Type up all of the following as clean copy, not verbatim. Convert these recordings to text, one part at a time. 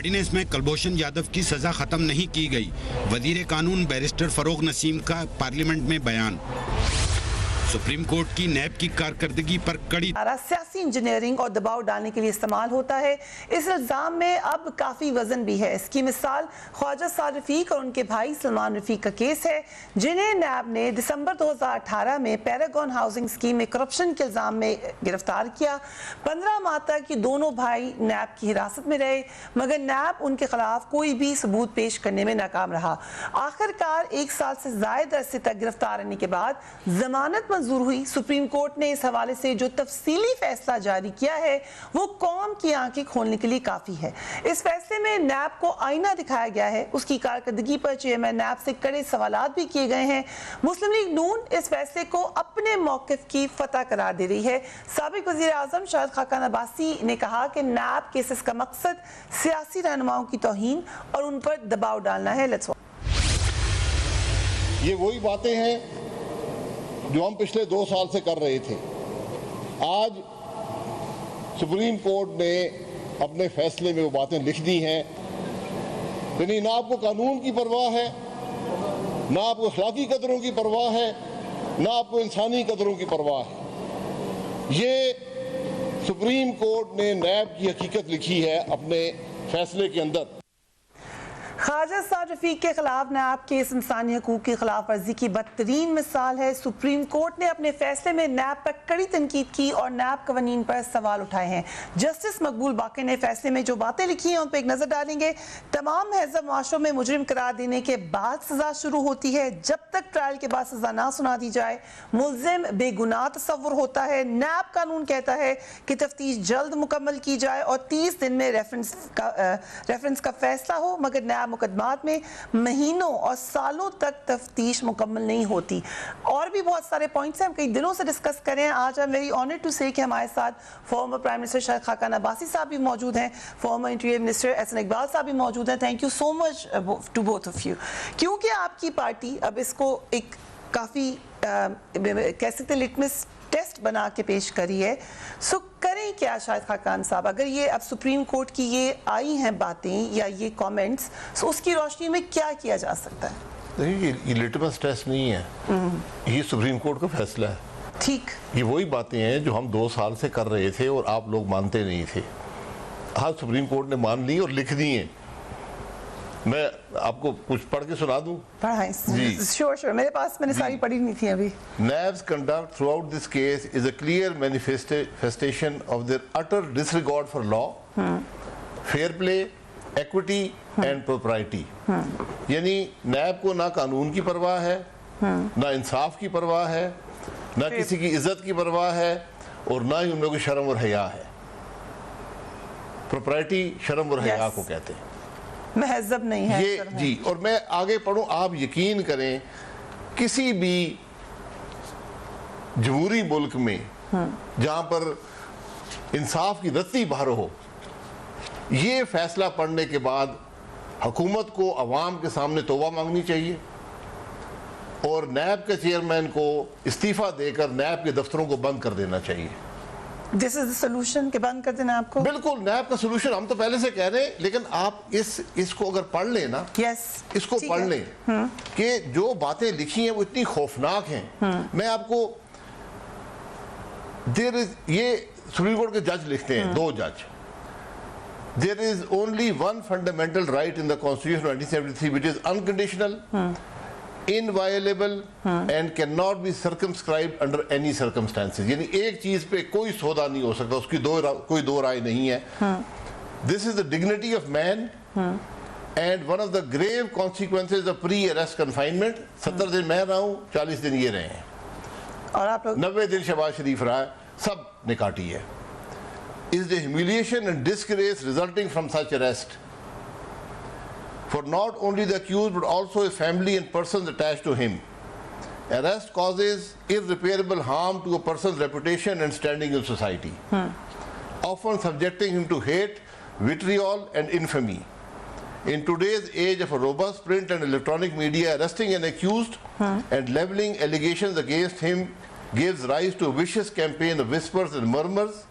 Ordinance में कुलभूषण यादव की सजा खत्म नहीं की गई। वजीर कानून बैरिस्टर फरोग नसीम का पार्लियामेंट में बयान। सुप्रीम कोर्ट की नैब की कारकर्दगी पर कड़ी सियासी इंजीनियरिंग और दबाव डालने के लिए इस्तेमाल होता है। इस इल्जाम में अब काफी वजन भी है। इसकी मिसाल ख्वाजा साद रफीक और उनके भाई सलमान रफीक का केस है, जिन्हें नैब ने दिसंबर 2018 में पैरागॉन हाउसिंग स्कीम में करप्शन के इल्जाम में गिरफ्तार किया। 15 माह तक ये दोनों भाई नैब की हिरासत में रहे, मगर नैब उनके खिलाफ कोई भी सबूत पेश करने में नाकाम रहा। आखिरकार 1 साल से ज्यादा अरसे तक गिरफ्तार रहने के बाद जमानत मंजूर हुई। सुप्रीम कोर्ट ने इस हवाले से जो तफसीली फैसला जारी किया है वो कौम की आंखें खोलने के लिए काफी है। इस फैसले में नैब को आईना दिखाया गया है। उसकी कारकर्दगी पर चेयरमैन नैब से कड़े सवालात भी किए गए हैं। मुस्लिम लीग नून इस फैसले को अपने मौकिफ की फतह करार दे रही है। साबिक वजीर आजम शाहिद खाकान अब्बासी ने कहा कि नैब केसेस का मकसद सियासी रहनुमाओं की तौहीन और उन पर दबाव डालना है। ये वही बातें हैं जो हम पिछले 2 साल से कर रहे थे। आज सुप्रीम कोर्ट ने अपने फैसले में वो बातें लिख दी हैं। यानी ना आपको कानून की परवाह है, ना आपको अखलाकी कदरों की परवाह है, ना आपको इंसानी कदरों की परवाह है। ये सुप्रीम कोर्ट ने नैब की हकीकत लिखी है अपने फैसले के अंदर। ख्वाजा साद रफीक के खिलाफ नैब केस इंसानी हकूक की खिलाफ वर्जी की बदतरीन मिसाल है। सुप्रीम कोर्ट ने अपने फैसले में नैब पर कड़ी तनकीद की और नैब कवानीन पर सवाल उठाए हैं। जस्टिस मकबूल बाकी ने फैसले में जो बातें लिखी हैं उन पर एक नजर डालेंगे। तमाम महजब माशरों में मुजरिम करार देने के बाद सजा शुरू होती है। जब तक ट्रायल के बाद सजा ना सुना दी जाए मुल्जिम बेगुनाह तस्वुर होता है। नैब कानून कहता है कि तफ्तीश जल्द मुकम्मल की जाए और 30 दिन में रेफरेंस का फैसला हो, मगर नैब मुकदमात में महीनों और सालों तक तफ्तीश मुकम्मल नहीं होती। और भी बहुत सारे पॉइंट्स हैं, हम कई दिनों से डिस्कस करें। आज I am very honoured to say कि हमारे साथ former prime minister Shahid Khaqan Abbasi साहब भी मौजूद हैं, former interior minister Ahsan Iqbal साहब भी मौजूद हैं। Thank you so much to both of you. क्योंकि आपकी पार्टी अब इसको एक काफ़ी कह सकते लिटमस टेस्ट बना के पेश करी है, सो करें क्या शाहिद खाकान साहब? अगर ये अब सुप्रीम कोर्ट की ये आई हैं बातें या ये कमेंट्स, सो उसकी रोशनी में क्या किया जा सकता है? नहीं, ये लिटमस टेस्ट नहीं है, ये सुप्रीम कोर्ट का फैसला है। ठीक, ये वही बातें हैं जो हम 2 साल से कर रहे थे और आप लोग मानते नहीं थे। आज सुप्रीम कोर्ट ने मान ली और लिख दी है। मैं आपको कुछ पढ़ के सुना दूं? जी श्योर, मेरे पास मैंने सारी पढ़ी नहीं थी अभी। NAB's conduct throughout this case is a clear manifestation of their utter disregard for law, fair play, equity and propriety. यानी नैब को ना कानून की परवाह है, ना इंसाफ की परवाह है, ना किसी की इज्जत की परवाह है और ना ही उन लोगों की शर्म और हया है। प्रोप्राइटी शर्म और हया को कहते हैं, महजब नहीं है ये जी। और मैं आगे पढ़ूं, आप यकीन करें किसी भी जमहूरी मुल्क में जहां पर इंसाफ की रत्ती बाहर हो, ये फैसला पढ़ने के बाद हुकूमत को अवाम के सामने तौबा मांगनी चाहिए और नैब के चेयरमैन को इस्तीफा देकर नैब के दफ्तरों को बंद कर देना चाहिए। दिस इज द सॉल्यूशन के बंद कर देना आपको? बिल्कुल, नैब का सॉल्यूशन हम तो पहले से कह रहे हैं, लेकिन आप इसको अगर पढ़ लें ना, इसको पढ़ लें कि जो बातें लिखी हैं वो इतनी खौफनाक हैं। मैं आपको ये सुप्रीम कोर्ट के जज लिखते हैं, 2 जज, there is only one fundamental right in the constitution 1973 which is unconditional, inviolable and cannot be circumscribed under any circumstances। यानी एक चीज पे कोई सौदा नहीं हो सकता, उसकी कोई दो राय नहीं है। This is the dignity of man and one of the grave consequences of pre-arrest confinement। 70 दिन मैं रहा हूँ, 40 दिन ये रहे हैं और आप लोग 90 दिन शहबाज शरीफ रहा है, सब ने काटी है। Is the humiliation and disgrace resulting from such arrest for not only the accused but also his family and persons attached to him. Arrest causes irreparable harm to a person's reputation and standing in society, often subjecting him to hate, vitriol and infamy. In today's age of a robust print and electronic media, arresting an accused and leveling allegations against him gives rise to a vicious campaign of whispers and murmurs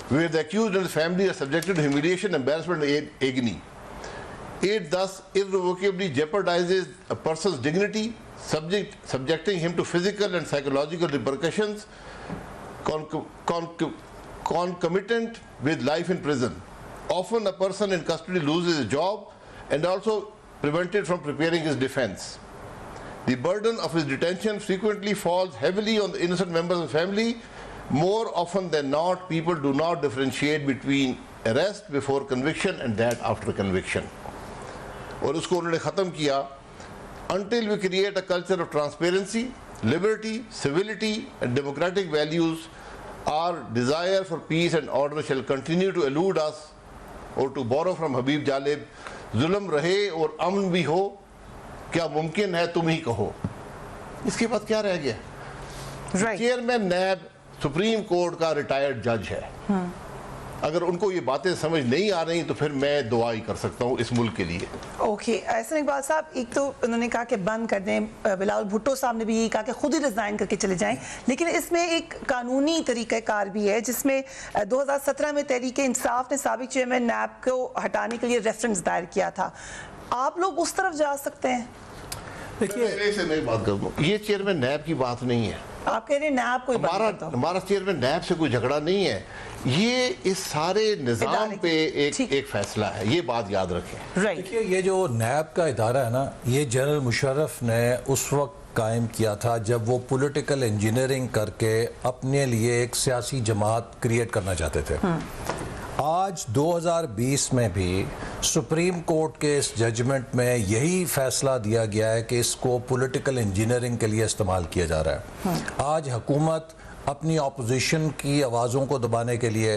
where the accused and his family are subjected to humiliation, embarrassment, and agony. It thus irrevocably jeopardizes a person's dignity, subjecting him to physical and psychological repercussions concomitant with life in prison. Often a person in custody loses his job and also prevented from preparing his defense. The burden of his detention frequently falls heavily on the innocent members of the family. More often than not, people do not differentiate between arrest before conviction and that after conviction. और उसको उन्होंने ख़त्म किया, until we create a culture of transparency, liberty, civility and democratic values, our desire for peace and order shall continue to elude us. और to borrow from Habib Jalib, जुल्म रहे और अमन भी हो, क्या मुमकिन है तुम ही कहो। इसके बाद क्या रह गया? चेयरमैन नैब सुप्रीम कोर्ट का रिटायर्ड जज है। अगर उनको ये बातें समझ नहीं आ रही तो फिर मैं दुआ ही कर सकता हूँ इस मुल्क के लिए। ओके, एहसन इकबाल साहब, एक तो उन्होंने कहा कि बंद कर दें, बिलावल भुट्टो साहब ने भी यही कहा कि खुद ही रिजाइन करके चले जाएं, लेकिन इसमें एक कानूनी तरीक़ाकार भी है जिसमें 2017 में तहरीक इंसाफ ने साबिक चेयरमैन नैब को हटाने के लिए रेफरेंस दायर किया था। आप लोग उस तरफ जा सकते हैं? देखिए, से मैं बात करूँ, ये चेयरमैन नैब की बात नहीं है। आप कह रहे हैं नैब कोई हमारा चेयरमैन नैब से कोई झगड़ा नहीं है, ये इस सारे निज़ाम पे एक फैसला है, ये बात याद रखें। देखिए, ये जो नैब का इदारा है ना, ये जनरल मुशर्रफ ने उस वक्त कायम किया था जब वो पॉलिटिकल इंजीनियरिंग करके अपने लिए एक सियासी जमात क्रिएट करना चाहते थे। आज 2020 में भी सुप्रीम कोर्ट के इस जजमेंट में यही फैसला दिया गया है कि इसको पॉलिटिकल इंजीनियरिंग के लिए इस्तेमाल किया जा रहा है। आज हुकूमत अपनी ऑपोजिशन की आवाज़ों को दबाने के लिए,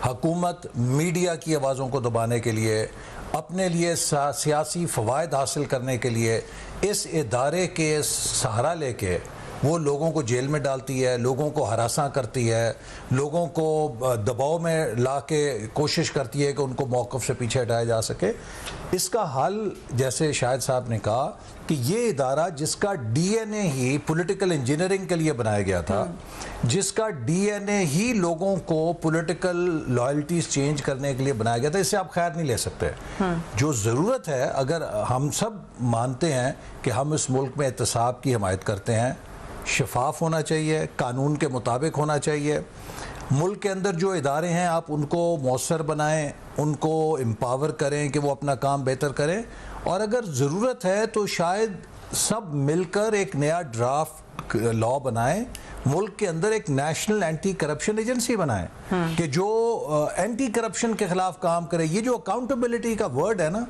हुकूमत मीडिया की आवाज़ों को दबाने के लिए, अपने लिए सियासी फ़वायद हासिल करने के लिए इस इदारे के सहारा लेके वो लोगों को जेल में डालती है, लोगों को हरासा करती है, लोगों को दबाव में ला के कोशिश करती है कि उनको मौक़िफ़ से पीछे हटाया जा सके। इसका हल, जैसे शाहिद साहब ने कहा, कि ये इदारा जिसका डीएनए ही पॉलिटिकल इंजीनियरिंग के लिए बनाया गया था, जिसका डीएनए ही लोगों को पॉलिटिकल लॉयल्टीज चेंज करने के लिए बनाया गया था, इससे आप खैर नहीं ले सकते। जो ज़रूरत है, अगर हम सब मानते हैं कि हम इस मुल्क में एहतसाब की हिमायत करते हैं, शफाफ होना चाहिए, कानून के मुताबिक होना चाहिए, मुल्क के अंदर जो इदारे हैं आप उनको मौसर बनाएं, उनको एम्पावर करें कि वो अपना काम बेहतर करें, और अगर ज़रूरत है तो शायद सब मिलकर एक नया ड्राफ्ट लॉ बनाएं, मुल्क के अंदर एक नेशनल एंटी करप्शन एजेंसी बनाएं कि जो एंटी करप्शन के खिलाफ काम करे। ये जो अकाउंटेबिलिटी का वर्ड है ना,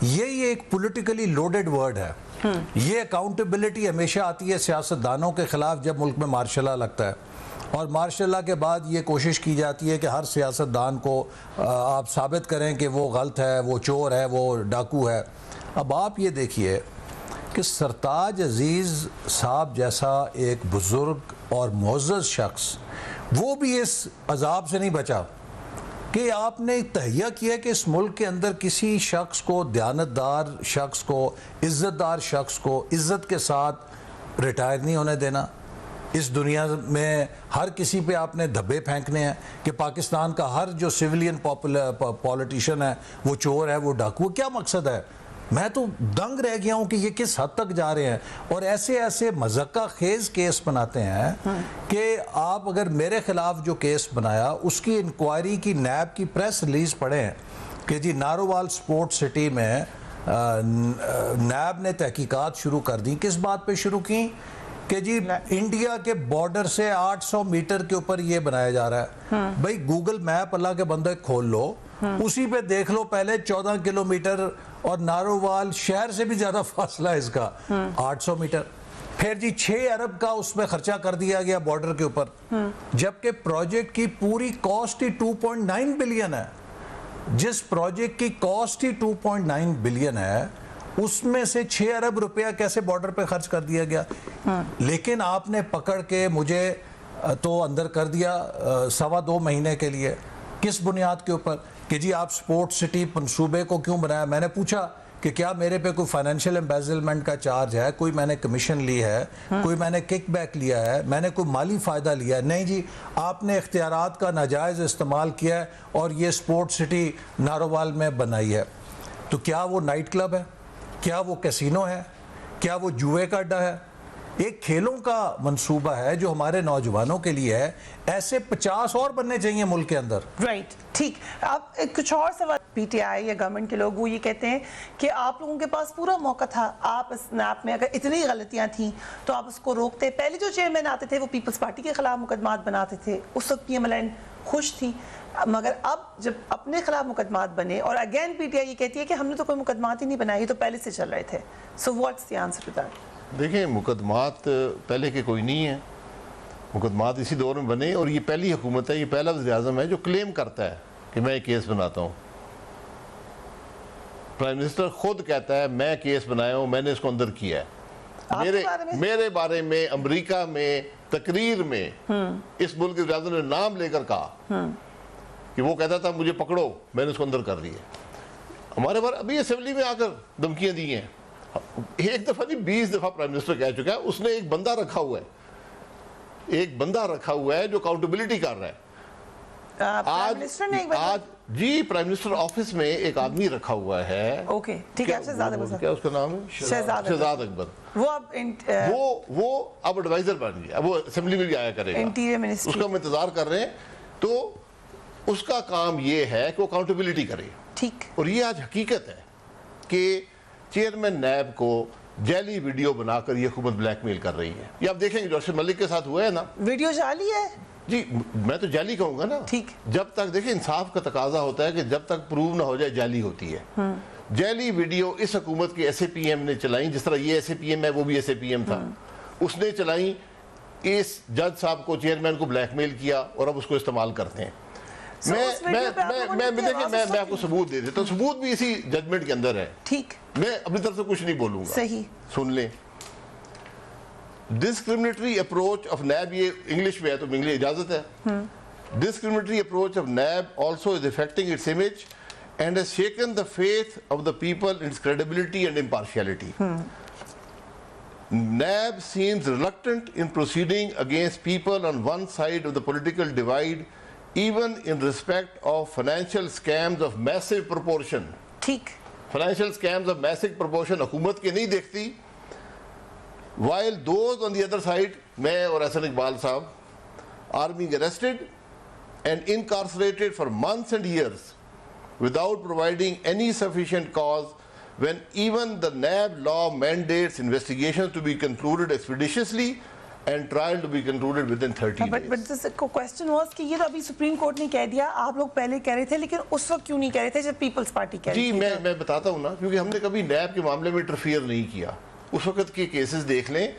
ये एक पॉलिटिकली लोडेड वर्ड है। ये अकाउंटेबिलिटी हमेशा आती है सियासतदानों के खिलाफ जब मुल्क में मार्शल लॉ लगता है, और मार्शल लॉ के बाद ये कोशिश की जाती है कि हर सियासतदान को आप साबित करें कि वो गलत है, वो चोर है, वो डाकू है। अब आप ये देखिए कि सरताज अजीज़ साहब जैसा एक बुज़ुर्ग और मुअज़्ज़ज़ शख्स, वो भी इस अजाब से नहीं बचा कि आपने तहैया किया कि इस मुल्क के अंदर किसी शख्स को, दयानतदार शख्स को, इज़्ज़तदार शख्स को इज़्ज़त के साथ रिटायर नहीं होने देना। इस दुनिया में हर किसी पे आपने धब्बे फेंकने हैं कि पाकिस्तान का हर जो सिविलियन पॉलिटिशियन है वो चोर है, वो डाकू। क्या मकसद है? मैं तो दंग रह गया हूँ कि ये किस हद तक जा रहे हैं, और ऐसे ऐसे मज़क्का खेज़ केस बनाते हैं कि आप अगर मेरे ख़िलाफ़ जो केस बनाया उसकी इंक्वायरी की नैब की प्रेस रिलीज़ पढ़ें कि जी नारोवाल स्पोर्ट सिटी में नैब ने तहकीकात शुरू कर दी। किस बात पे शुरू की? कि जी इंडिया के बॉर्डर से 800 मीटर के ऊपर ये बनाया जा रहा है। भाई गूगल मैप अल्लाह के बंदे खोल लो, उसी पे देख लो, पहले 14 किलोमीटर और नारोवाल शहर से भी ज्यादा फासला है इसका 800 मीटर। फिर जी 6 अरब का उसमें खर्चा कर दिया गया बॉर्डर के ऊपर, जबकि प्रोजेक्ट की पूरी कॉस्ट ही 2.9 बिलियन है। जिस प्रोजेक्ट की कॉस्ट ही 2.9 बिलियन है उसमें से 6 अरब रुपया कैसे बॉर्डर पे खर्च कर दिया गया। लेकिन आपने पकड़ के मुझे तो अंदर कर दिया 2.25 महीने के लिए। किस बुनियाद के ऊपर? कि जी आप स्पोर्ट्स सिटी मंसूबे को क्यों बनाया? मैंने पूछा कि क्या मेरे पे कोई फाइनेंशियल एम्बेजलमेंट का चार्ज है, कोई मैंने कमीशन ली है, कोई मैंने किकबैक लिया है, मैंने कोई माली फ़ायदा लिया है। नहीं जी, आपने इख्तियारात का नाजायज़ इस्तेमाल किया है और ये स्पोर्ट सिटी नारोवाल में बनाई है। तो क्या वो नाइट क्लब है, क्या वो कैसीनो है, क्या वो जुए का अड्डा है? एक खेलों का मंसूबा है जो हमारे नौजवानों के लिए है। ऐसे 50 और बनने चाहिए मुल्क के अंदर। राइट, ठीक। अब कुछ और सवाल, पीटीआई या गवर्नमेंट के लोग वो ये कहते हैं कि आप लोगों के पास पूरा मौका था, आप इस नैप में अगर इतनी गलतियां थी तो आप उसको रोकते। पहले जो चेयरमैन आते थे वो पीपल्स पार्टी के खिलाफ मुकदमात बनाते थे, उस वक्त पीएमएलएन खुश थी, मगर अब जब अपने खिलाफ मुकदमात बने और अगेन पीटीआई ये कहती है कि हमने तो कोई मुकदमात ही नहीं बनाए, तो पहले से चल रहे थे। So what's the answer to that? देखिए, मुकदमात पहले के कोई नहीं है, मुकदमात इसी दौर में बने और ये पहली हुकूमत है, ये पहला वज़ीर-ए-आज़म है जो क्लेम करता है कि मैं केस बनाता हूँ। प्राइम मिनिस्टर खुद कहता है मैं केस बनाया हूँ, मैंने इसको अंदर किया है। मेरे बारे में अमेरिका में तकरीर में इस मुल्क के वज़ीर-ए-आज़म ने नाम लेकर कहा कि वो कहता था मुझे पकड़ो, मैंने उसको अंदर कर दिया। हमारे बार अभी असेंबली में आकर धमकियाँ दी हैं, एक दफा नहीं 20 दफा प्राइम मिनिस्टर कह चुका है। उसने एक बंदा रखा हुआ है, एक बंदा रखा हुआ है जो अकाउंटेबिलिटी कर रहा है। आज जी प्राइम मिनिस्टर ऑफिस में एक आदमी रखा हुआ है। ओके, ठीक है। क्या उसका नाम है? शहजाद अकबर। वो अब एडवाइजर बन गया, वो असेंबली में भी आया करेगा, इंटीरियर मिनिस्ट्री, उसका हम इंतजार कर रहे हैं। तो उसका काम ये है कि वो अकाउंटेबिलिटी करे। ठीक। और ये आज हकीकत है कि चेयरमैन नैब को जाली वीडियो बनाकर ये हुकूमत ब्लैकमेल कर रही है। ये आप देखेंगे जो अर्शद मलिक के साथ हुआ है ना, वीडियो जाली है जी, मैं तो जाली कहूंगा ना। ठीक। जब तक देखिए इंसाफ का तकाजा होता है कि जब तक प्रूव ना हो जाए जाली होती है। जाली वीडियो इस हुकूमत के एसएपीएम ने चलाई, जिस तरह ये एसएपीएम है वो भी एसएपीएम था, उसने चलाई, इस जज साहब को, चेयरमैन को ब्लैकमेल किया और अब उसको इस्तेमाल करते हैं। मैं आपको सबूत दे देता हूँ, सबूत भी इसी जजमेंट के अंदर है। ठीक, मैं अपनी तरफ से कुछ नहीं बोलूंगा। सही, सुन लें। डिस्क्रिमिनेटरी अप्रोच ऑफ नैब, ये इंग्लिश में है तो इंग्लिश इजाजत है। Discriminatory approach of NAB also is affecting its image and has shaken the faith of the people, its credibility and impartiality. NAB seems reluctant in proceeding against people on one side of the political divide, even in respect of financial scams of massive proportion. ठीक। Financial scams of massive proportion हुकूमत की नहीं देखती, while those on the other side, मैं और हसन इकबाल साहब, are being arrested and incarcerated for months and years without providing any sufficient cause, when even the NAB law mandates investigations to be concluded expeditiously and trial to be concluded within 30 days. But this question was कि ये तो अभी supreme court ने कह दिया, आप लोग पहले कह रहे थे, लेकिन उस वक्त क्यों नहीं कह रहे थे जब पीपल्स पार्टी कह रही थी? जी मैं बताता हूँ ना, क्योंकि हमने कभी NAB के मामले में इंटरफियर नहीं किया। उस वक्त के केसेस देख लें,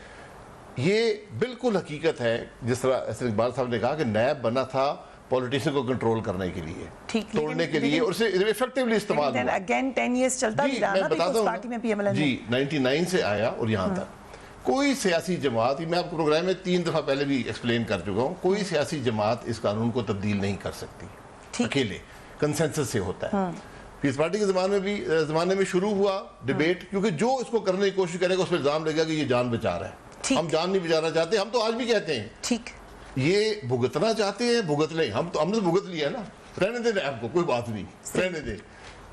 ये बिल्कुल हकीकत है। जिस तरह हसन इकबाल साहब ने कहा कि NAB बना था पॉलिटिशियन को कंट्रोल करने के लिए, तोड़ने के लिए, और उसे इफेक्टिवली इस्तेमाल हुआ। अगेन 10 इयर्स चलता भी रहा ना पीपल्स पार्टी में, पीएमएलएन जी 99 से आया और यहाँ तक कोई सियासी जमात, मैं आपको प्रोग्राम में 3 दफा पहले भी एक्सप्लेन कर चुका हूँ, कोई सियासी जमात इस कानून को तब्दील नहीं कर सकती अकेले, कंसेंसस से होता है। पीपल्स पार्टी के जमाने में शुरू हुआ डिबेट, क्योंकि जो इसको करने की कोशिश करेगा उस पर इल्जाम लगेगा कि ये जान बचा रहा है। हम जान नहीं बचाना चाहते, हम तो आज भी कहते हैं ठीक, ये भुगतना चाहते हैं, भुगत लें। हमने तो भुगत लिया ना, रहने दें आपको, कोई बात नहीं, रहने दें।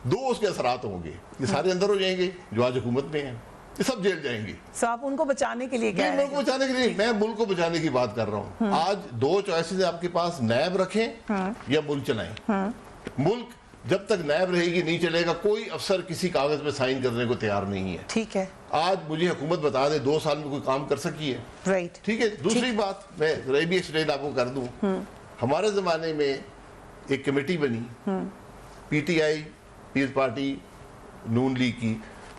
2 उसके असरात होंगे, ये सारे अंदर हो जाएंगे जो आज हुकूमत में हैं, ये सब जेल जाएंगे। तो आप उनको बचाने के लिए कह रहे हैं? मुल्क को बचाने के लिए, मैं मुल्क को बचाने की बात कर रहा हूँ। आज 2 चॉइसेस आपके पास, नैब रखें या मुल्क चलाएं। मुल्क जब तक नैब रहेगी नहीं चलेगा, कोई अफसर किसी कागज पे साइन करने को तैयार नहीं है। ठीक है, आज मुझे हुकूमत बता दे 2 साल में कोई काम कर सकी है? राइट, ठीक है। दूसरी बात मैं रही भी एक्सप्लेन आपको कर दूं, हमारे जमाने में एक कमेटी बनी, पीटीआई, पीपल्स पार्टी, नून लीग की,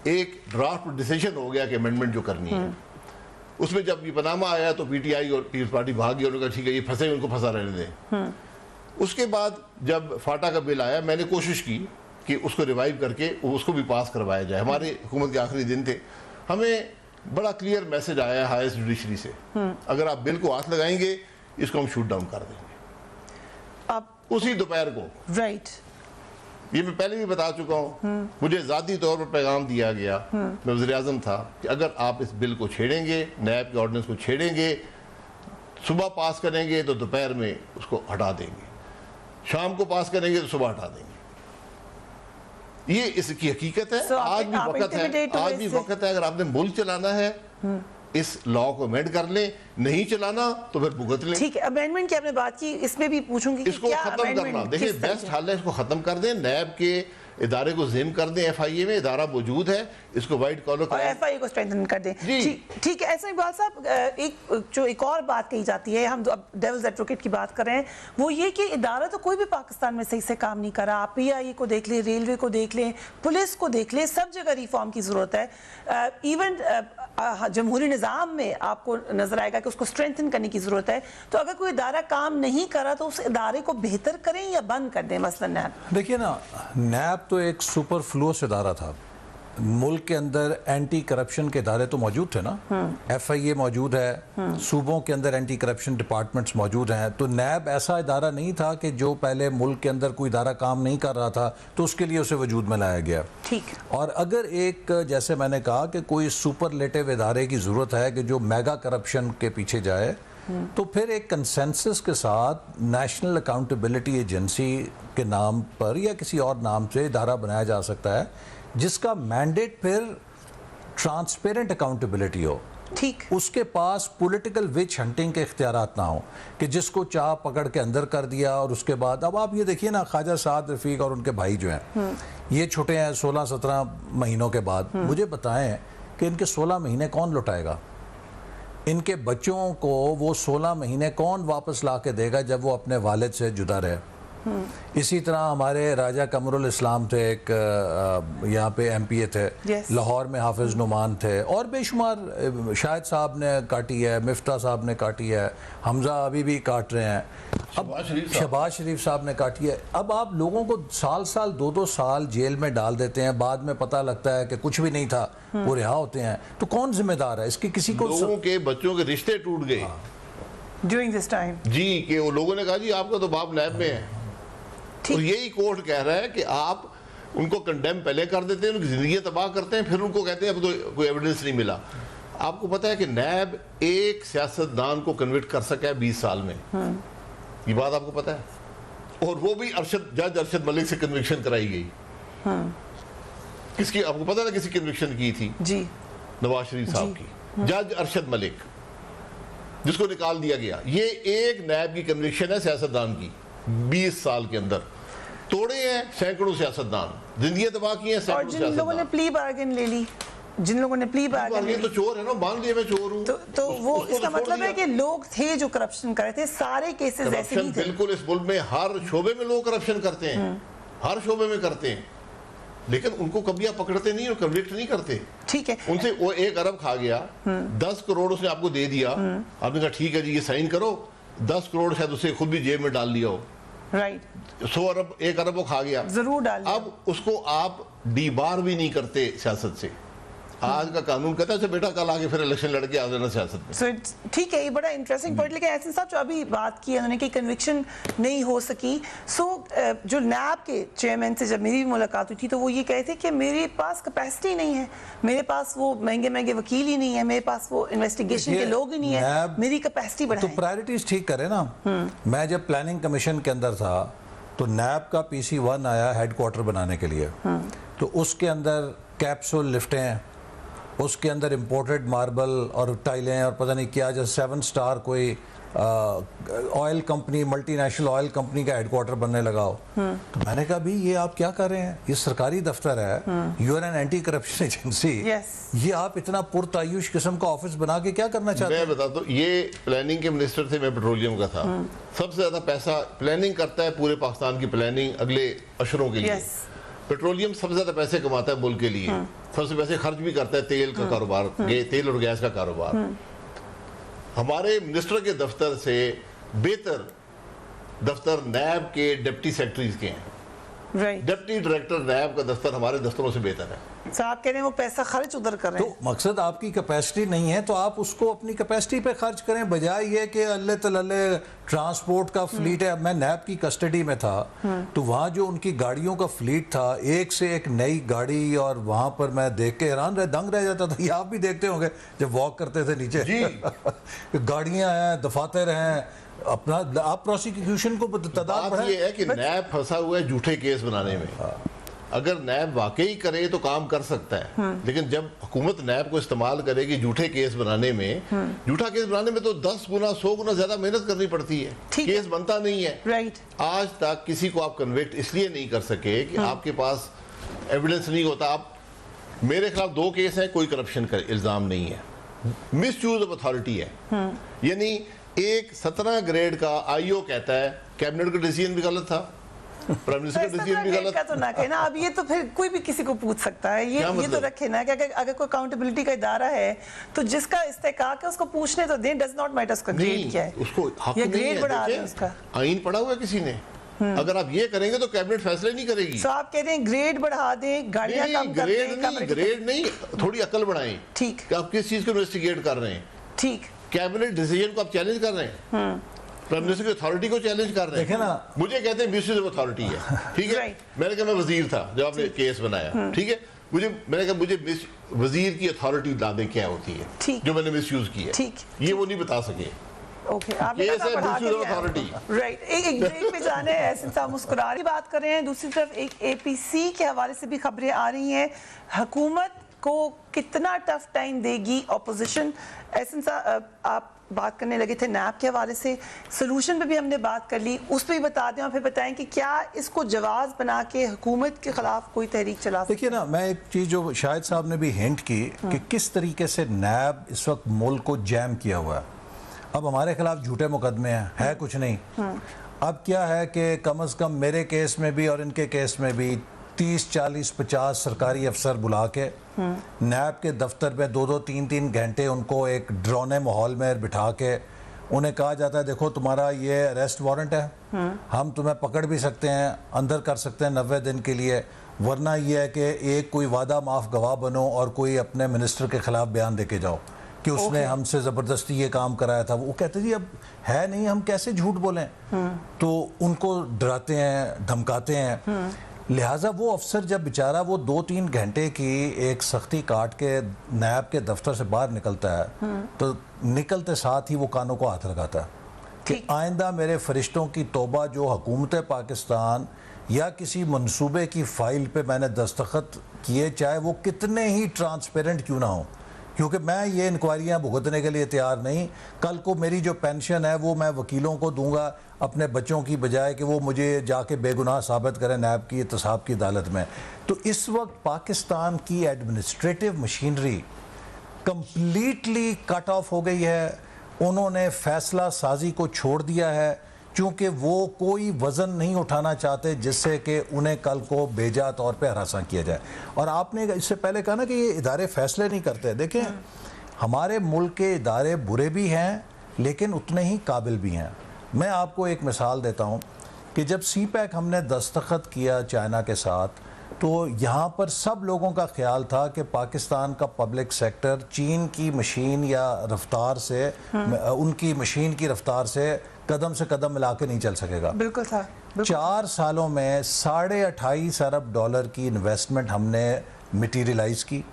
एक ड्राफ्ट डिसीजन हो गया कि अमेंडमेंट जो करनी है। उसमें जब ये पनामा आया तो पीटीआई और पीपल्स पार्टी भाग गई, उन्होंने कहा ठीक है ये फंसे, उनको फंसा रहने दें। उसके बाद जब फाटा का बिल आया, मैंने कोशिश की कि उसको रिवाइव करके उसको भी पास करवाया जाए। हमारे हुकूमत के आखिरी दिन थे, हमें बड़ा क्लियर मैसेज आया हाईएस्ट जुडिशरी से, अगर आप बिल को हाथ लगाएंगे इसको हम शूट डाउन कर देंगे। अब उसी दोपहर को राइट ये मैं पहले भी बता चुका हूँ, मुझे ज़ाती तौर पर पैगाम दिया गया, मैं वज़ीर-ए-आज़म था, कि अगर आप इस बिल को छेड़ेंगे, नैब के ऑर्डिनेंस को छेड़ेंगे, सुबह पास करेंगे तो दोपहर में उसको हटा देंगे, शाम को पास करेंगे तो सुबह हटा देंगे। ये इसकी हकीकत है। आज भी वक्त है, अगर आपने मुल्क चलाना है इस लॉ को अमेंड कर ले, नहीं चलाना तो फिर भुगत ले। ठीक है, अमेंडमेंट की आपने बात की, इसमें भी पूछूंगी कि इसको खत्म करना, देखिए बेस्ट हल है, इसको खत्म कर दें, नैब के इदारे को जिम कर दें, FIA में इदारा मौजूद है, इसको वाइट कॉलर और FIA को स्ट्रेंथन कर दें। ठीक है, ऐसा इकबाल साहब, एक और बात कही जाती है, हम अब डेविल्स एडवोकेट की बात कर रहे हैं, वो ये कि इदारा तो कोई भी पाकिस्तान में सही से काम नहीं कर रहा। आप PIA को देख लें, रेलवे को देख लें, पुलिस को देख लें, सब जगह रिफॉर्म की जरूरत है। इवन जमहूरी निज़ाम में आपको नजर आएगा कि उसको स्ट्रेंथन करने की जरूरत है। तो अगर कोई इदारा काम नहीं कर रहा तो उस इदारे को बेहतर करें या बंद कर दें, मसलन नैब। देखिए ना, नैब तो एक सुपरफ्लुअस इदारा था, मुल्क के अंदर एंटी करप्शन के इदारे तो मौजूद थे ना, FIA मौजूद है, सूबों के अंदर एंटी करप्शन डिपार्टमेंट्स मौजूद हैं। तो नैब ऐसा इदारा नहीं था कि जो पहले मुल्क के अंदर कोई इदारा काम नहीं कर रहा था तो उसके लिए उसे वजूद में लाया गया। ठीक। और अगर एक, जैसे मैंने कहा कि कोई सुपरलेटिव इदारे की ज़रूरत है कि जो मेगा करप्शन के पीछे जाए, तो फिर एक कंसेंसस के साथ नेशनल अकाउंटेबिलिटी एजेंसी के नाम पर या किसी और नाम से इदारा बनाया जा सकता है जिसका मैंडेट फिर ट्रांसपेरेंट अकाउंटेबिलिटी हो। ठीक। उसके पास पॉलिटिकल विच हंटिंग के इख्तियारात ना हो कि जिसको चाह पकड़ के अंदर कर दिया और उसके बाद, अब आप ये देखिए ना, ख्वाजा साद रफीक और उनके भाई जो हैं ये छोटे हैं 16-17 महीनों के बाद, मुझे बताएं कि इनके 16 महीने कौन लौटाएगा? इनके बच्चों को वो 16 महीने कौन वापस ला के देगा जब वो अपने वालिद से जुदा रहे? इसी तरह हमारे राजा कमरुल इस्लाम थे, एक यहाँ पे MPA थे, लाहौर में हाफिज नुमान थे, और बेशुमार शाहिद साहब ने काटी है, मिफ्ता साहब ने काटी है, हमजा अभी भी काट रहे हैं, अब शहबाज शरीफ साहब ने काटी है। अब आप लोगों को साल 2-2 साल जेल में डाल देते हैं, बाद में पता लगता है कि कुछ भी नहीं था, वो रिहा होते हैं, तो कौन जिम्मेदार है इसकी? किसी को? लोगों के बच्चों के रिश्ते टूट गए ड्यूरिंग दिस टाइम जी, कि वो लोगों ने कहा जी आपका तो बाप नैब में है, और यही कोर्ट कह रहा है कि आप उनको कंडेम पहले कर देते हैं, उनकी जिंदगी तबाह करते हैं, फिर उनको कहते हैं अब तो कोई एविडेंस नहीं मिला। आपको पता है कि नैब एक सियासतदान को कन्विक्ट कर सका है 20 साल में, ये बात आपको पता है? और वो भी जज अरशद मलिक से कन्विक्शन कराई गई। किसकी आपको पता है? किसी कन्विक्शन की थी जी, नवाज शरीफ साहब की, जज अरशद मलिक, जिसको निकाल दिया गया। ये एक नैब की कन्विक्शन है सियासतदान की 20 साल के अंदर। तोड़े हैं सैकड़ों सियासतदान, जिंदगी तबाह की है सैकड़ों सियासतदान। जिन लोगों ने प्ली बार्गेन ले ली, जिन लोगों ने प्ली बार्गेन, तो चोर है ना, मान लिया मैं चोर हूं, तो वो इसका मतलब है कि लोग थे जो करप्शन कर रहे थे। सारे केसेस ऐसे नहीं थे। बिल्कुल, इस मुल्क में हर शोबे में लोग करप्शन करते हैं, हर शोबे में करते हैं, लेकिन उनको कभी आप पकड़ते नहीं और कन्विक्ट नहीं करते। ठीक है, उनसे वो 1 अरब खा गया, 10 करोड़ उसने आपको दे दिया, आपने कहा ठीक है जी ये साइन करो, 10 करोड़ शायद उसे खुद भी जेब में डाल लिया हो, राइट, 100 अरब 1 अरब वो खा गया, जरूर डाल। अब उसको आप डीबार भी नहीं करते सियासत से। आज का कानून कहता है बेटा कल आगे फिर इलेक्शन लड़के आ जाना सियासत में। ठीक है, ये बड़ा इंटरेस्टिंग पॉइंट। लेकिन एहसन साहब जो अभी बात की उन्होंने कि कन्विक्शन नहीं हो सकी, जो नैब के चेयरमैन से जब मेरी भी मुलाकात हुई थी तो वो ये कहते कि मेरे पास कैपेसिटी नहीं है, मेरे पास वो महंगे वकील ही नहीं है, मेरे पास वो इन्वेस्टिगेशन के लोग ही नहीं है, मेरी कैपेसिटी बढ़ाएं। तो प्रायोरिटीज ठीक करें ना। मैं जब प्लानिंग कमीशन के अंदर था तो नैब का PC1 आया हेडक्वार्टर बनाने के लिए, तो उसके अंदर कैप्सूल लिफ्टें, उसके अंदर इंपोर्टेड मार्बल और टाइलें और पता नहीं क्या, जैसे 7 स्टार कोई oil company, multinational oil company का हेडक्वार्टर बनने लगा हो। तो मैंने कहा भी ये आप क्या कर रहे हैं? ये सरकारी दफ्तर है, you are an anti corruption agency, ये आप इतना पुरतायुश किस्म का ऑफिस बना के क्या करना चाहते हैं? मैं बताता हूँ, ये प्लानिंग के मिनिस्टर थे, मैं पेट्रोलियम का था। सबसे ज्यादा पैसा प्लानिंग करता है पूरे पाकिस्तान की प्लानिंग अगले अशरों के लिए। पेट्रोलियम सबसे ज्यादा पैसे कमाता है मुल्क के लिए, सबसे पैसे खर्च भी करता है तेल का कारोबार, तेल और गैस का कारोबार। हमारे मिनिस्टर के दफ्तर से बेहतर दफ्तर नैब के डिप्टी सेक्रेटरीज के हैं। डिप्टी डायरेक्टर नैब का दफ्तर हमारे दफ्तरों से बेहतर है। आप कह रहे हैं वो पैसा खर्च उधर कर रहे हैं। तो मकसद आपकी कैपेसिटी नहीं है तो आप उसको अपनी कैपेसिटी पे खर्च करें, बजाय ये कि अल्ले तल्ले ट्रांसपोर्ट का फ्लीट है। मैं नैब की कस्टडी में था तो वहाँ जो उनकी गाड़ियों का फ्लीट था, एक से एक नई गाड़ी, और वहाँ पर मैं देख के हैरान दंग रह जाता था। ये आप भी देखते होंगे जब वॉक करते थे नीचे गाड़ियाँ हैं, दफातर हैं, अपना आप प्रोसिक्यूशन को तादाद बढ़ाएं। ये है कि नैब फंसा हुआ है झूठे केस बनाने में। अगर नैब वाकई करे तो काम कर सकता है, लेकिन जब हुकूमत नैब को इस्तेमाल करेगी झूठे केस बनाने में, झूठा केस बनाने में तो 10 गुना 100 गुना ज्यादा मेहनत करनी पड़ती है, केस बनता नहीं है। राइट। आज तक किसी को आप कन्विक्ट इसलिए नहीं कर सके कि आपके पास एविडेंस नहीं होता। आप मेरे खिलाफ 2 केस हैं, कोई करप्शन का इल्जाम नहीं है, मिसयूज ऑफ अथॉरिटी है। यानी एक 17 ग्रेड का आईओ कहता है कैबिनेट का डिसीजन भी गलत था, प्राइम मिनिस्टर का डिसीजन भी गलत। तो ना कहना, अब ये तो फिर कोई भी किसी को पूछ सकता है। ये मतलब? तो रखे ना कि अगर कोई अकाउंटेबिलिटी का इदारा है तो जिसका इस्तेकाक है उसको पूछने तो दें। डज नॉट मैटर उसका ग्रेड क्या है, उसको हक ये नहीं ग्रेड है। बढ़ा दें उसका। आईन पढ़ा हुआ है किसी ने? अगर आप ये करेंगे तो कैबिनेट फैसले नहीं करेगी। तो आप कह रहे हैं ग्रेड बढ़ा दें, गाड़ियां कम कर दें। ग्रेड नहीं, थोड़ी अकल बढ़ाएं। ठीक, आप किस चीज को इन्वेस्टिगेट कर रहे हैं? ठीक, कैबिनेट डिसीजन को आप चैलेंज कर रहे हैं, प्राइम मिनिस्टर की अथॉरिटी को चैलेंज कर रहे हैं। देखें ना, मुझे कहते हैं मिसयूज ऑफ अथॉरिटी है, ठीक है। मैंने कहा मैं वजीर था जब आपने केस बनाया, ठीक है। मैंने कहा मुझे वजीर की अथॉरिटी दादे क्या होती है जो मैंने मिसयूज की है, ठीक, ये वो नहीं बता सके। ओके, आपने राइट। एक ब्रेक पे जाना है। एहसन साहब मुस्कुरा की बात कर रहे हैं। दूसरी तरफ एक एपीसी के हवाले से भी खबरें आ रही हैं, हुकूमत को कितना टफ टाइम देगी अपोजिशन। एहसन साहब आप बात करने लगे थे नैब के हवाले से, सोल्यूशन पे भी हमने बात कर ली, उस पर भी बता दें और फिर बताएं कि क्या इसको जवाब बना के हुकूमत के खिलाफ कोई तहरीक चला। देखिए ना, मैं एक चीज़ जो शाहिद साहब ने भी हिंट की कि किस तरीके से नैब इस वक्त मुल्क को जैम किया हुआ है। अब हमारे खिलाफ झूठे मुकदमे हैं, है कुछ नहीं। अब क्या है कि कम से कम मेरे केस में भी और इनके केस में भी 30, 40, 50 सरकारी अफसर बुला के नैब के दफ्तर में 2-2, 3-3 घंटे उनको एक ड्रोने माहौल में बिठा के उन्हें कहा जाता है देखो तुम्हारा ये अरेस्ट वारंट है, हम तुम्हें पकड़ भी सकते हैं, अंदर कर सकते हैं 90 दिन के लिए, वरना ये है कि एक कोई वादा माफ गवाह बनो और कोई अपने मिनिस्टर के खिलाफ बयान दे के जाओ कि उसने हमसे ज़बरदस्ती ये काम कराया था। वो कहते जी अब है नहीं, हम कैसे झूठ बोलें। तो उनको डराते हैं, धमकाते हैं। लिहाजा वो अफसर जब बेचारा वो 2-3 घंटे की एक सख्ती काट के नैब के दफ्तर से बाहर निकलता है तो निकलते साथ ही वो कानों को हाथ लगाता है कि आइंदा मेरे फरिश्तों की तौबा, जो हुकूमत पाकिस्तान या किसी मंसूबे की फाइल पे मैंने दस्तखत किए, चाहे वो कितने ही ट्रांसपेरेंट क्यों ना हो, क्योंकि मैं ये इंक्वायरियाँ भुगतने के लिए तैयार नहीं। कल को मेरी जो पेंशन है वो मैं वकीलों को दूंगा अपने बच्चों की बजाय कि वो मुझे जाके बेगुनाह साबित करें नैब की एहतसाब की अदालत में। तो इस वक्त पाकिस्तान की administrative machinery completely cut off हो गई है। उन्होंने फैसला साजी को छोड़ दिया है क्योंकि वो कोई वज़न नहीं उठाना चाहते जिससे कि उन्हें कल को बेजा तौर पे हरासा किया जाए। और आपने इससे पहले कहा ना कि ये इदारे फैसले नहीं करते। देखें, हमारे मुल्क के इदारे बुरे भी हैं लेकिन उतने ही काबिल भी हैं। मैं आपको एक मिसाल देता हूँ कि जब CPEC हमने दस्तखत किया चाइना के साथ, तो यहाँ पर सब लोगों का ख्याल था कि पाकिस्तान का पब्लिक सेक्टर चीन की मशीन या रफ्तार से, उनकी मशीन की रफ्तार से कदम मिला के नहीं चल सकेगा। बिल्कुल था। 4 सालों में $28.5 अरब की इन्वेस्टमेंट हमने मटीरियलाइज की,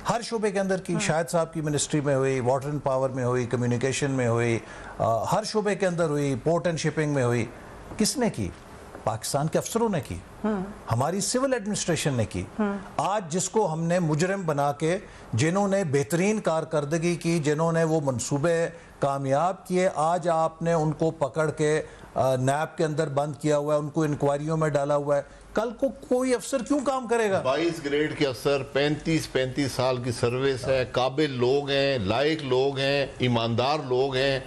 हर शोबे के अंदर की। शाहिद साहब की मिनिस्ट्री में हुई, वाटर एंड पावर में हुई, कम्युनिकेशन में हुई, हर शोबे के अंदर हुई, पोर्ट एंड शिपिंग में हुई। किसने की? पाकिस्तान के अफसरों ने की, हमारी सिविल एडमिनिस्ट्रेशन ने की। आज जिसको हमने मुजरिम बना के, जिन्होंने बेहतरीन कारकर्दगी की, जिन्होंने वो मंसूबे कामयाब किए, आज आपने उनको पकड़ के नैब के अंदर बंद किया हुआ है, उनको इंक्वायरियों में डाला हुआ है। कल को कोई अफसर क्यों काम करेगा? 22 ग्रेड के अफसर, 35 साल की सर्विस है, काबिल लोग हैं, लायक लोग हैं, ईमानदार लोग हैं,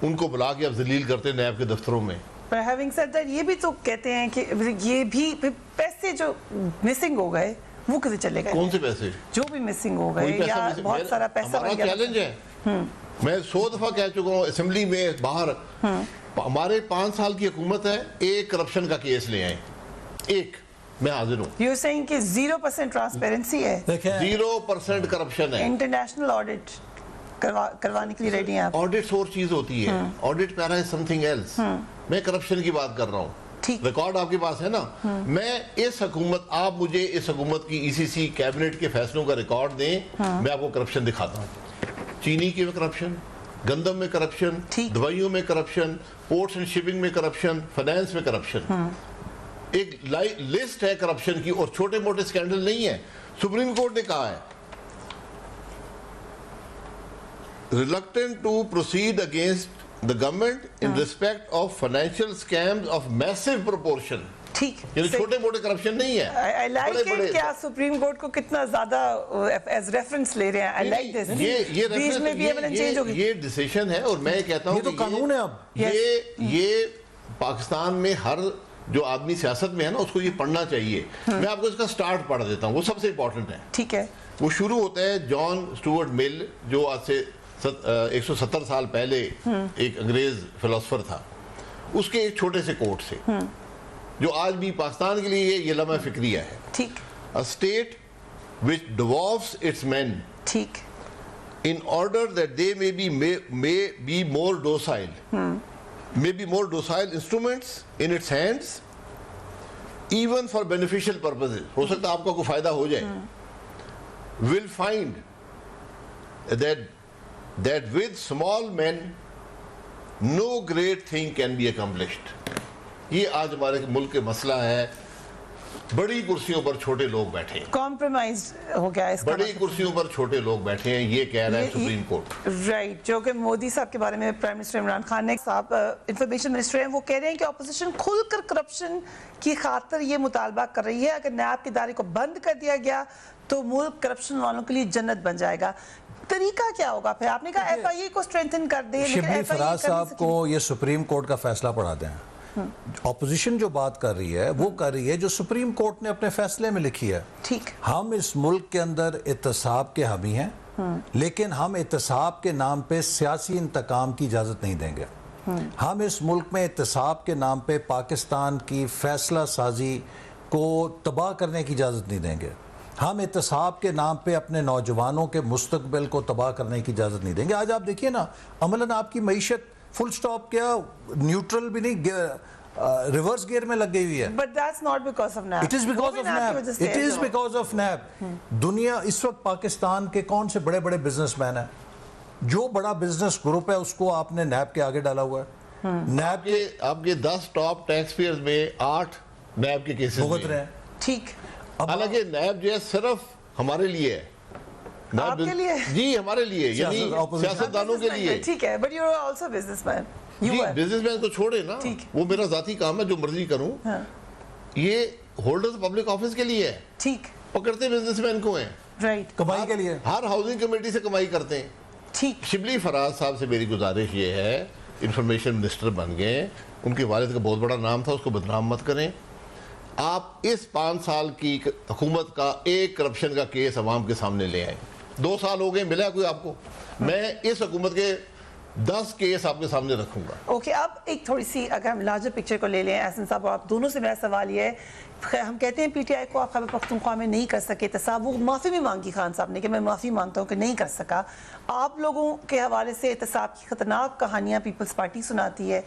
उनको बुला के अब जलील करते हैं नैब के दफ्तरों में। पर हैविंग सेड दैट, ये भी तो कहते हैं कि ये भी पैसे जो मिसिंग हो गए वो कैसे चलेगा? कौन से पैसे जो भी मिसिंग हो गए या बहुत सारा पैसा हमारा चैलेंज है। मैं 100 दफा कह चुका हूँ असेंबली में, बाहर, हमारे 5 साल की हुकूमत है, एक करप्शन का केस ले आए, एक मैं हाजिर हूँ। You're saying कि 0% ट्रांसपेरेंसी है, देखें 0% करप्शन है। इंटरनेशनल ऑडिट करवाने के लिए रेडी हैं आप? ऑडिट और चीज होती है, audit para is something else. मैं करप्शन की बात कर रहा हूँ, ठीक। रिकॉर्ड आपके पास है ना। मैं इस हुकूमत, आप मुझे इस हुकूमत की ईसीसी कैबिनेट के फैसलों का रिकॉर्ड दें, मैं आपको करप्शन दिखाता हूँ। चीनी के में करप्शन, गंदम में करप्शन, ठीक। दवाइयों में करप्शन, पोर्ट्स एंड शिपिंग में करप्शन, फाइनेंस में करप्शन। एक लिस्ट है करप्शन की, और छोटे मोटे स्कैंडल नहीं है। सुप्रीम कोर्ट ने कहा है reluctant to proceed against the government in respect of financial scams of massive proportion। ठीक, यानी छोटे मोटे करप्शन नहीं है, I like बड़े-बड़े। it कि आप सुप्रीम कोर्ट को कितना ज्यादा एज रेफरेंस ले रहे हैं। I like this। ये बीच में भी एविडेंस चेंज होगी। ये डिसीजन है, और मैं कहता हूँ ये तो कानून है अब। ये पाकिस्तान में हर जो आदमी सियासत में है ना, उसको ये पढ़ना चाहिए। मैं आपको इसका स्टार्ट पढ़ देता हूँ, वो सबसे इंपॉर्टेंट है। ठीक है। वो शुरू होता है जॉन स्टुअर्ट मिल, जो आज से 170 साल पहले एक अंग्रेज फिलोसफर था, उसके एक छोटे से कोट से, जो आज भी पाकिस्तान के लिए ये लम्हा फिक्रिया है। ठीक। A state which devolves its man ठीक। in order that they may be more docile instruments in its hands, even for beneficial purposes। हो सकता है आपका कोई फायदा हो जाए। will find that with small men no great thing can be accomplished। ये आज हमारे मुल्क के मसला है, बड़ी कुर्सियों पर छोटे लोग बैठे हैं। कॉम्प्रोमाइज हो गया इसका बड़ी मतलब। कुर्सियों पर छोटे लोग बैठे हैं, ये कह रहा है सुप्रीम कोर्ट। राइट, जो कि मोदी साहब के बारे में प्राइम मिनिस्टर इमरान खान ने, साहब इंफॉर्मेशन मिनिस्टर हैं, वो कह रहे हैं कि ऑपोजिशन खुलकर करप्शन की खातिर ये मुतालबा कर रही है। अगर नैब के इदारे को बंद कर दिया गया तो मुल्क करप्शन वालों के लिए जन्नत बन जाएगा। तरीका क्या होगा फिर? आपने कहा एफआईए को स्ट्रेंथन कर दे, लेकिन शिबली FIA फराज कर नहीं साहब को ये सुप्रीम कोर्ट का फैसला पढ़ा दें। ऑपोजिशन जो बात कर रही है वो कर रही है जो सुप्रीम कोर्ट ने अपने फैसले में लिखी है। ठीक। हम इस मुल्क के अंदर इत्तेसाब के हामी हैं, लेकिन हम इत्तेसाब के नाम पे सियासी इंतकाम की इजाज़त नहीं देंगे। हम इस मुल्क में इत्तेसाब के नाम पे पाकिस्तान की फैसला साजी को तबाह करने की इजाज़त नहीं देंगे। हम इत्तेसाब के नाम पे अपने नौजवानों के मुस्तकबिल को तबाह करने की इजाज़त नहीं देंगे। आज आप देखिए ना, अमलन आपकी मईशत फुल स्टॉप क्या, न्यूट्रल भी नहीं, रिवर्स गियर में लग गई हुई है। But that's not because of NAB. It is because of NAB, it is because of NAB. दुनिया इस वक्त पाकिस्तान के कौन से बड़े बड़े बिजनेसमैन हैं? जो बड़ा बिजनेस ग्रुप है उसको आपने नैब के आगे डाला हुआ है। नैब के आपके 10 टॉप टैक्स पेयर्स में 8 नैब के केसेस भुगत रहे हैं। ठीक। हालांकि नैब जो है सिर्फ हमारे लिए है। आपके लिए? जी, हमारे लिए, यानी सियासतदानों के लिए। ठीक है, but you're also businessman. जी, बिजनेसमैन को छोड़े ना, वो मेरा जाती काम है, जो मर्जी करूं। ये होल्डर्स पब्लिक ऑफिस के लिए है। ठीक। पकड़ते बिजनेसमैन को हैं, राइट, कमाई के लिए। हर हाउसिंग कमेटी से कमाई करते हैं। ठीक। शिबली फराज साहब से मेरी गुजारिश ये है, इंफॉर्मेशन मिनिस्टर बन गए, उनके वालिद का बहुत बड़ा नाम था, उसको बदनाम मत करें। आप इस 5 साल की हुकूमत का एक करप्शन का केस अवाम के सामने ले आए। 2 साल हो गए, मिला कोई आपको? मैं इस हुकूमत के 10 केस आपके सामने रखूंगा। ओके, अब एक थोड़ी सी अगर हम लार्जर पिक्चर को ले लें, एहसन साहब, आप दोनों से मेरा सवाल ये है, हम कहते हैं पीटीआई को आप खैबर पख्तूनख्वा में नहीं कर सके एहतसाब, वो माफ़ी भी मांगी खान साहब ने कि मैं माफ़ी मांगता हूँ कि नहीं कर सका। आप लोगों के हवाले से एहतसाब की ख़तरनाक कहानियाँ पीपल्स पार्टी सुनाती है,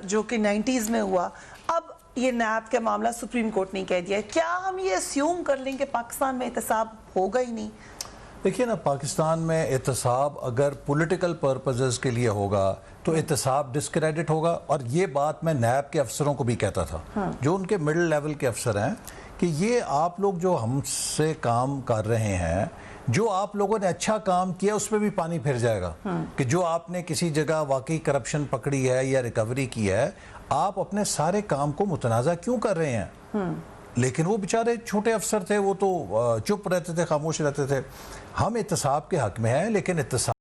जो कि 90s में हुआ। अब ये नैब का मामला सुप्रीम कोर्ट ने कह दिया है, क्या हम ये अस्यूम कर लें कि पाकिस्तान में एहतसाब होगा ही नहीं? देखिए ना, पाकिस्तान में एहतसाब अगर पॉलिटिकल पर्पसेस के लिए होगा तो एहतसाब डिस्क्रेडिट होगा। और ये बात मैं नैब के अफसरों को भी कहता था, जो उनके मिडिल लेवल के अफसर हैं, कि ये आप लोग जो हमसे काम कर रहे हैं, जो आप लोगों ने अच्छा काम किया उस पर भी पानी फिर जाएगा। कि जो आपने किसी जगह वाकई करप्शन पकड़ी है या रिकवरी की है, आप अपने सारे काम को मुतनाज़ा क्यों कर रहे हैं? लेकिन वो बेचारे छोटे अफसर थे, वो तो चुप रहते थे, खामोश रहते थे। हम एहतसाब के हक में हैं, लेकिन एहतसाब